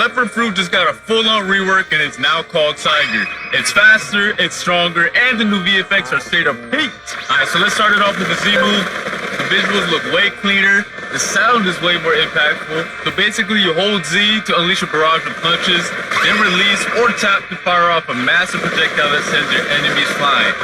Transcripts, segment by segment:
leopard fruit just got a full-on rework and it's now called Tiger. It's faster, it's stronger, and the new VFX are straight up peaked. Alright, so let's start it off with the Z move. The visuals look way cleaner. The sound is way more impactful. So basically you hold Z to unleash a barrage of punches, then release or tap to fire off a massive projectile that sends your enemies flying.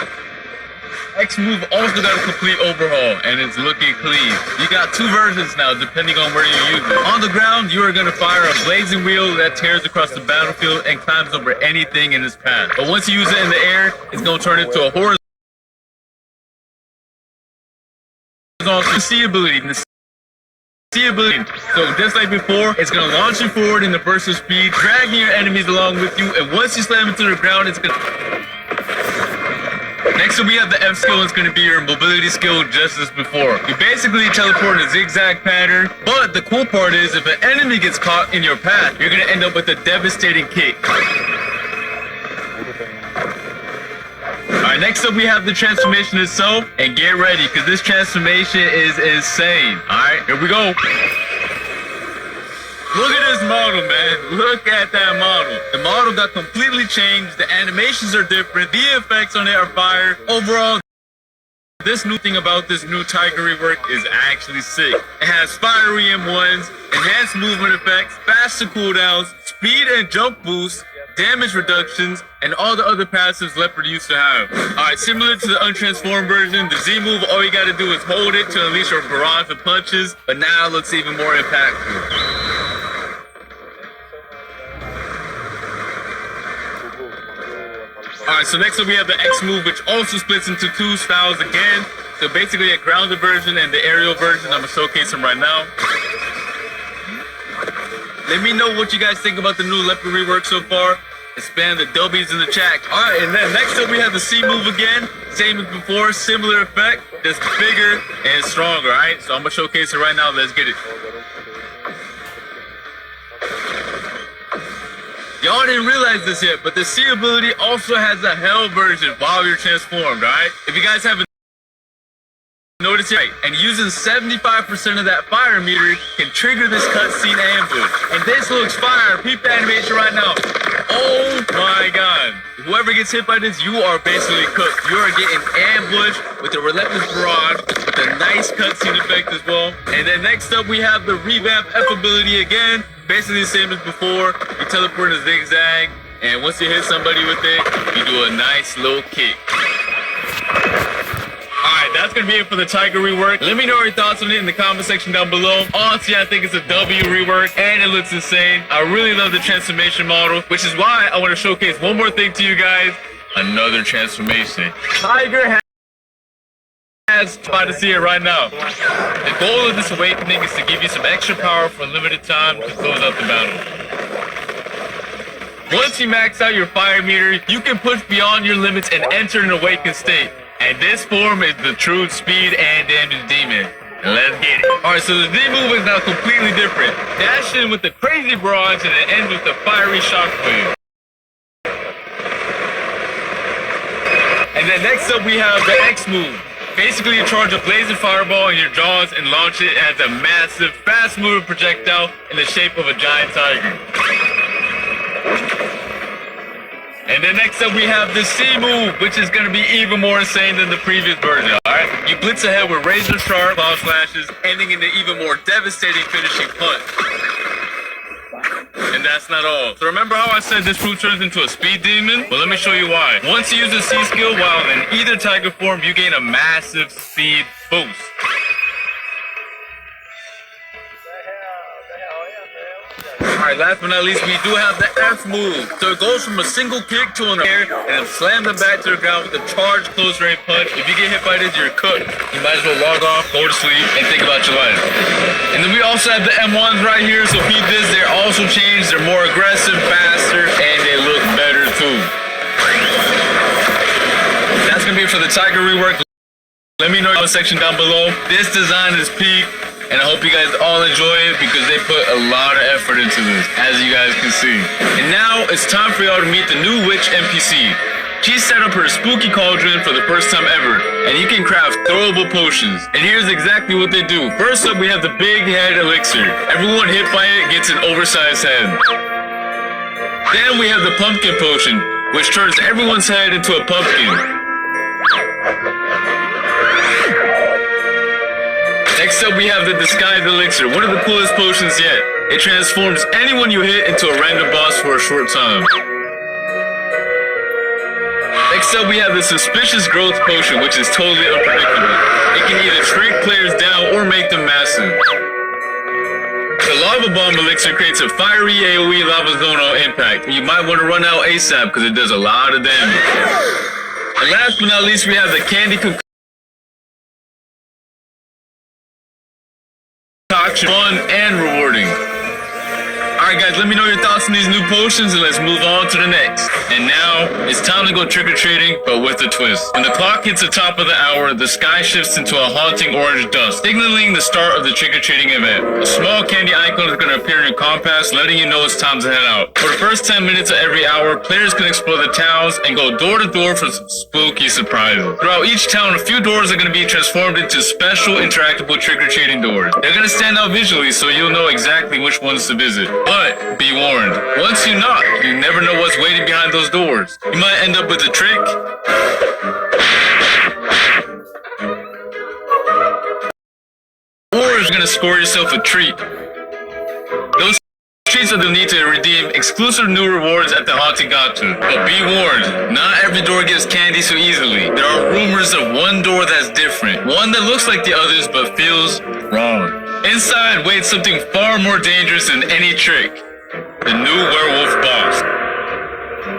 X move also got a complete overhaul and it's looking clean. You got two versions now depending on where you use it. On the ground, you are going to fire a blazing wheel that tears across the battlefield and climbs over anything in its path. But once you use it in the air, it's going to turn into a horizontal C ability. So just like before, it's going to launch you forward in the burst of speed, dragging your enemies along with you, and once you slam into the ground, it's going to... Next up we have the F skill, and it's going to be your mobility skill just as before. You basically teleport in a zigzag pattern, but the cool part is if an enemy gets caught in your path, you're going to end up with a devastating kick. Alright, next up we have the transformation itself, and get ready because this transformation is insane. Alright, here we go. Look at this model, man. Look at that model. The model got completely changed. The animations are different. The effects on it are fire. Overall, this new thing about this new Tiger rework is actually sick. It has fiery M1s, enhanced movement effects, faster cooldowns, speed and jump boosts, damage reductions, and all the other passives Leopard used to have. Alright, similar to the untransformed version, the Z move, all you gotta do is hold it to unleash a barrage of punches, but now it looks even more impactful. Alright, so next up we have the X move, which also splits into two styles again. So basically a grounded version and the aerial version. I'm gonna showcase them right now. Let me know what you guys think about the new Leopard rework so far. And spam the W's in the chat. Alright, and then next up we have the C move again. Same as before, similar effect, just bigger and stronger, alright? So I'm gonna showcase it right now. Let's get it. Y'all didn't realize this yet, but the C ability also has a hell version while you're transformed, alright? If you guys haven't noticed it, and using 75% of that fire meter can trigger this cutscene ambush. And this looks fire. Peep the animation right now. Oh my god. Whoever gets hit by this, you are basically cooked. You are getting ambushed with a relentless barrage, with a nice cutscene effect as well. And then next up we have the revamp F ability again. Basically the same as before. You teleport in a zigzag, and once you hit somebody with it, you do a nice little kick. Alright, that's gonna be it for the Tiger rework. Let me know your thoughts on it in the comment section down below. Honestly, I think it's a W rework, and it looks insane. I really love the transformation model, which is why I want to showcase one more thing to you guys. Another transformation. Tiger has tried to see it right now. The goal of this awakening is to give you some extra power for a limited time to close out the battle. Once you max out your fire meter, you can push beyond your limits and enter an awakened state. And this form is the true speed and damage demon. Let's get it. Alright, so the Z move is now completely different. Dash in with the crazy barrage and it ends with the fiery shockwave. And then next up we have the X move. Basically you charge a blazing fireball in your jaws and launch it as a massive, fast-moving projectile in the shape of a giant tiger. And then next up we have the C move, which is going to be even more insane than the previous version, alright? You blitz ahead with razor sharp claw slashes, ending in an even more devastating finishing punch. And that's not all. So remember how I said this fruit turns into a speed demon? Well, let me show you why. Once you use the C skill while in either tiger form, you gain a massive speed boost. Alright, last but not least, we do have the F move. So it goes from a single kick to an air and then slam them back to the ground with a charged close range punch. If you get hit by this, you're cooked. You might as well log off, go to sleep, and think about your life. And then we also have the M1s right here, so peep this. They're also changed. They're more aggressive, faster, and they look better too. That's going to be it for the Tiger rework. Let me know in the section down below. This design is peak. And I hope you guys all enjoy it because they put a lot of effort into this, as you guys can see. And now it's time for y'all to meet the new witch NPC. She set up her spooky cauldron for the first time ever, and you can craft throwable potions. And here's exactly what they do. First up, we have the big head elixir. Everyone hit by it gets an oversized head. Then we have the pumpkin potion, which turns everyone's head into a pumpkin. Next up, we have the disguised elixir, one of the coolest potions yet. It transforms anyone you hit into a random boss for a short time. Next up, we have the suspicious growth potion, which is totally unpredictable. It can either shrink players down or make them massive. The lava bomb elixir creates a fiery AoE lava zone on impact. You might want to run out ASAP because it does a lot of damage. And last but not least, we have the candy concoction. Fun and rewarding. Alright guys, let me know your thoughts on these new potions and let's move on to the next. And now, it's time to go trick-or-treating, but with a twist. When the clock hits the top of the hour, the sky shifts into a haunting orange dust, signaling the start of the trick-or-treating event. A small candy icon is going to appear in your compass, letting you know it's time to head out. For the first 10 minutes of every hour, players can explore the towns and go door to door for some spooky surprises. Throughout each town, a few doors are going to be transformed into special interactable trick-or-treating doors. They're going to stand out visually so you'll know exactly which ones to visit. But be warned, once you knock, you never know what's waiting behind those doors. You might end up with a trick, or you're gonna score yourself a treat. Those treats are the need to redeem exclusive new rewards at the Haunted Gacha. But be warned, not every door gives candy so easily. There are rumors of one door that's different, one that looks like the others but feels wrong. Inside waits something far more dangerous than any trick. The new werewolf boss.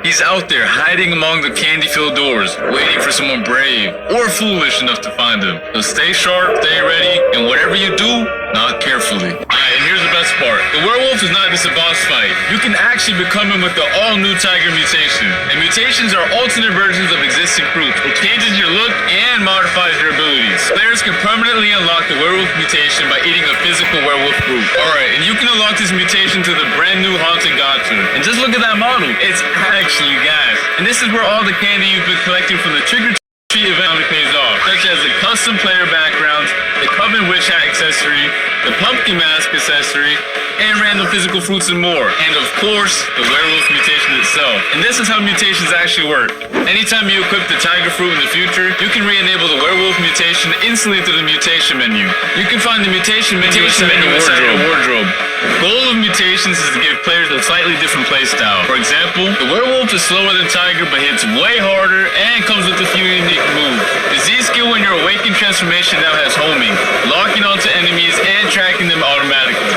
He's out there hiding among the candy-filled doors, waiting for someone brave or foolish enough to find him. So stay sharp, stay ready, and whatever you do, knock carefully. Alright, and here's the best part. The werewolf is not just a boss fight. You can actually become him with the all-new Tiger mutation. And mutations are alternate versions of existing fruits. It changes your look and modifies your abilities. Players can permanently unlock the werewolf mutation by eating a physical werewolf fruit. Alright, and you can unlock this mutation to the brand new Haunted Gacha. And just look at that model. It's actually gas. And this is where all the candy you've been collecting from the trick-or-treat event pays off, such as the custom player backgrounds, the Coven Witch Hat accessory, the Pumpkin Mask accessory, and random physical fruits and more. And of course, the werewolf mutation itself. And this is how mutations actually work. Anytime you equip the tiger fruit in the future, you can re-enable the werewolf mutation instantly through the mutation menu. You can find the mutation menu inside your wardrobe. The goal of mutations is to give players a slightly different playstyle. For example, the werewolf is slower than tiger but hits way harder and comes with a few unique moves. The Z skill when your awakened transformation now has homing, locking onto enemies and tracking them automatically.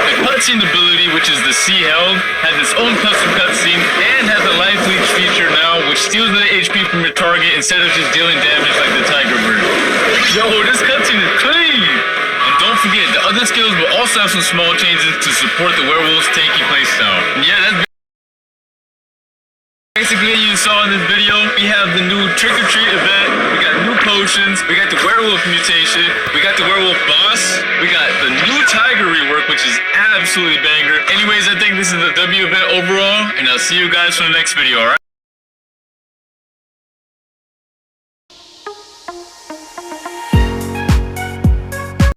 The cutscene ability, which is the C held, has its own custom cutscene and has a life leech feature now, which steals the HP from your target instead of just dealing damage like the tiger bird. Yo, this cutscene is clean! And don't forget, the other skills will also have some small changes to support the werewolf's tanky playstyle. And yeah, that's basically you saw in this video. We have the new trick-or-treat event, we got new potions, we got the werewolf mutation, we got the werewolf boss, we got the new tiger rework, which is absolutely banger. Anyways, I think this is the W event overall, and I'll see you guys for the next video, alright?